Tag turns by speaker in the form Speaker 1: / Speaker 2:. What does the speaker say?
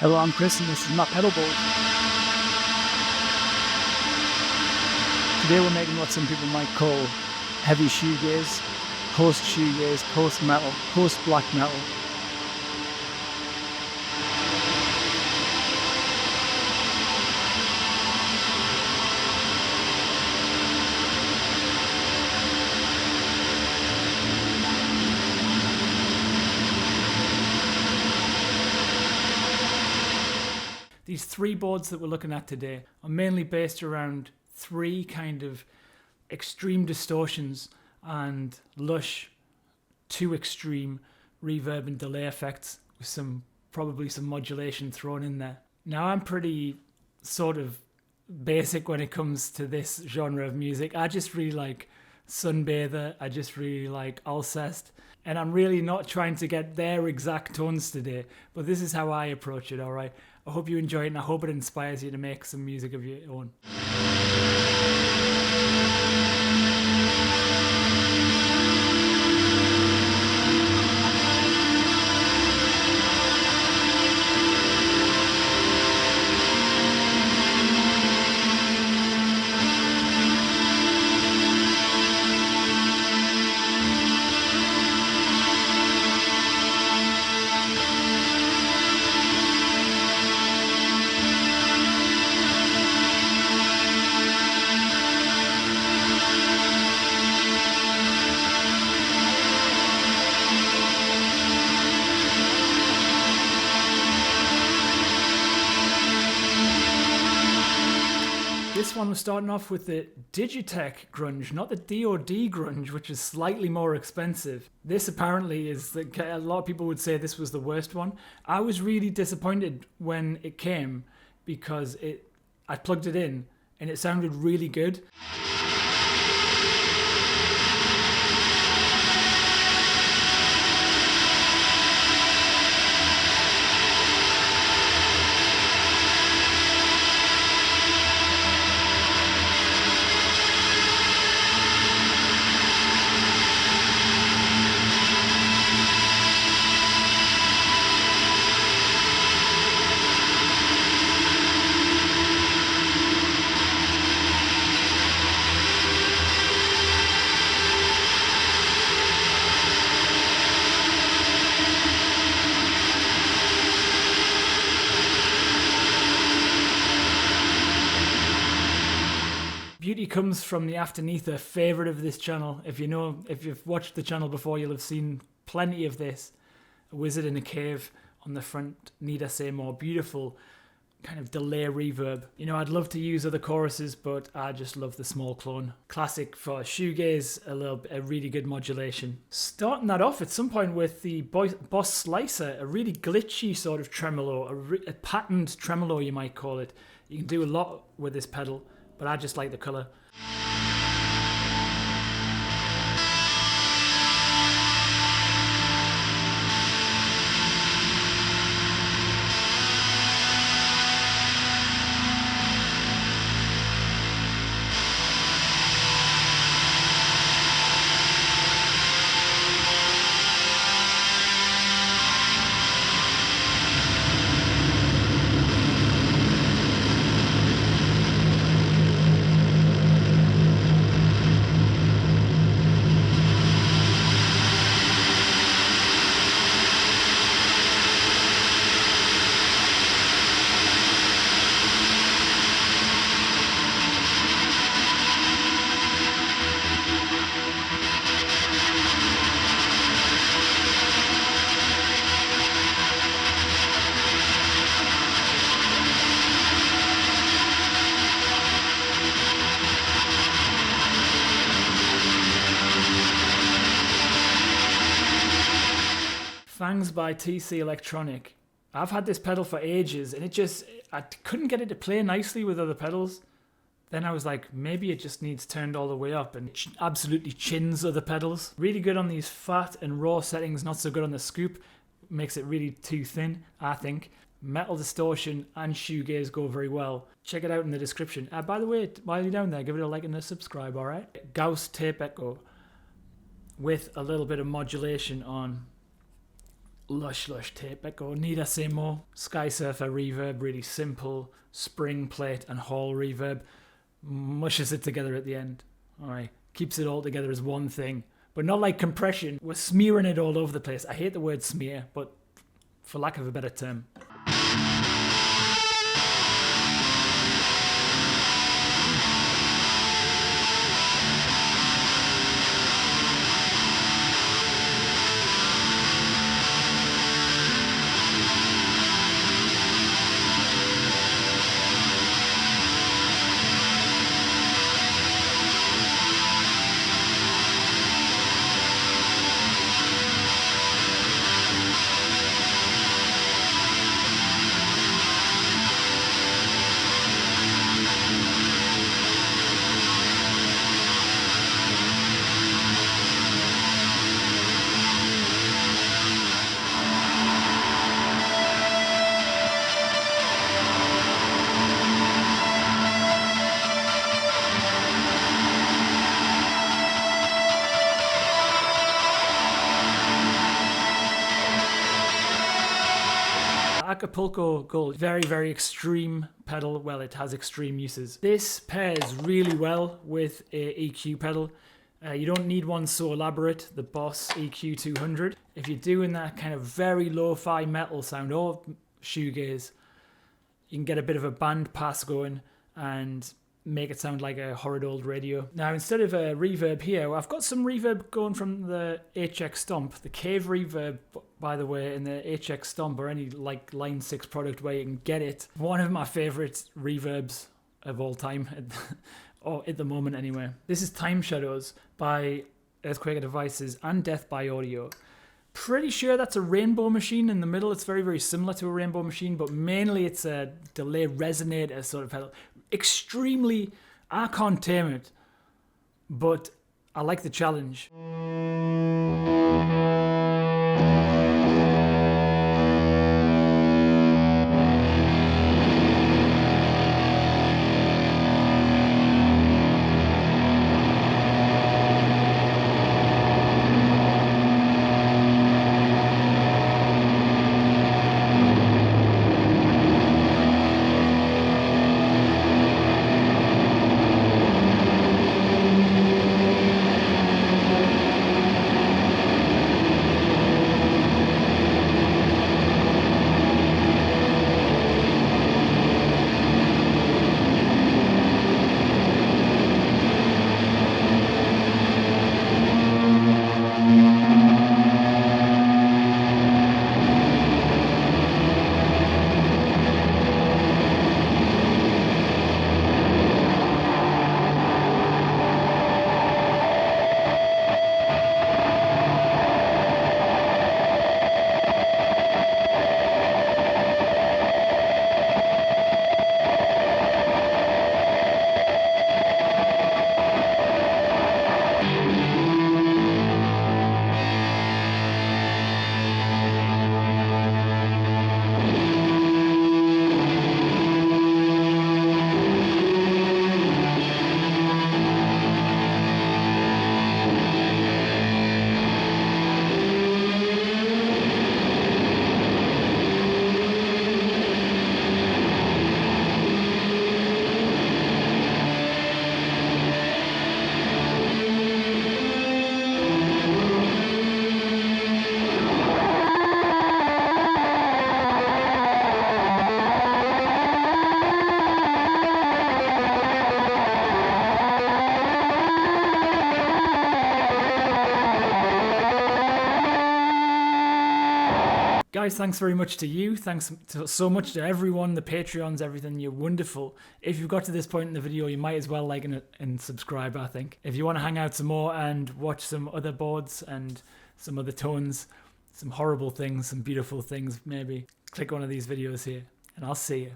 Speaker 1: Hello, I'm Chris and this is my pedalboard. Today we're making what some people might call heavy shoegaze, post-shoegaze, post-metal, post-black metal. These three boards that we're looking at today are mainly based around three kind of extreme distortions and lush, too extreme reverb and delay effects with probably some modulation thrown in there. Now I'm pretty sort of basic when it comes to this genre of music. I just really like Sunbather, I just really like Alcest, and I'm really not trying to get their exact tones today, but this is how I approach it, alright? I hope you enjoy it and I hope it inspires you to make some music of your own. This one was starting off with the Digitech grunge, not the DoD grunge, which is slightly more expensive. This apparently is, a lot of people would say this was the worst one. I was really disappointed when it came because I plugged it in and it sounded really good. Beauty comes from the Afterneath, a favourite of this channel. If you've watched the channel before, you'll have seen plenty of this. A wizard in a cave on the front, need I say more, beautiful kind of delay reverb. You know, I'd love to use other choruses, but I just love the small clone. Classic for shoegaze, a really good modulation. Starting that off at some point with the Boss Slicer, a really glitchy sort of tremolo, a patterned tremolo you might call it. You can do a lot with this pedal, but I just like the colour. Fangs by TC Electronic. I've had this pedal for ages and I couldn't get it to play nicely with other pedals. Then I was like, maybe it just needs turned all the way up, and it absolutely chins other pedals. Really good on these fat and raw settings, not so good on the scoop. Makes it really too thin, I think. Metal distortion and shoegaze go very well. Check it out in the description. By the way, while you're down there, give it a like and a subscribe, alright? Gauss tape echo with a little bit of modulation on Lush tape echo, need I say more? Skysurfer reverb, really simple, spring plate and hall reverb, mushes it together at the end. Alright, keeps it all together as one thing, but not like compression. We're smearing it all over the place. I hate the word smear, but for lack of a better term. Acapulco Gold, very extreme pedal. Well, it has extreme uses. This pairs really well with a EQ pedal. You don't need one so elaborate, the Boss EQ 200. If you're doing that kind of very lo-fi metal sound or shoegaze, you can get a bit of a band pass going and make it sound like a horrid old radio. Now, instead of a reverb here, I've got some reverb going from the HX Stomp, the Cave reverb, by the way, in the HX Stomp or any like Line 6 product where you can get it. One of my favorite reverbs of all time, or at the moment anyway. This is Time Shadows by Earthquaker Devices and Death by Audio. Pretty sure that's a rainbow machine in the middle. It's very similar to a rainbow machine, but mainly it's a delay resonator sort of pedal. Extremely, I can't tame it, but I like the challenge. Guys, thanks very much to you. Thanks so much to everyone, the Patreons, everything. You're wonderful. If you've got to this point in the video, you might as well like and subscribe, I think. If you want to hang out some more and watch some other boards and some other tones, some horrible things, some beautiful things, maybe, click one of these videos here, and I'll see you.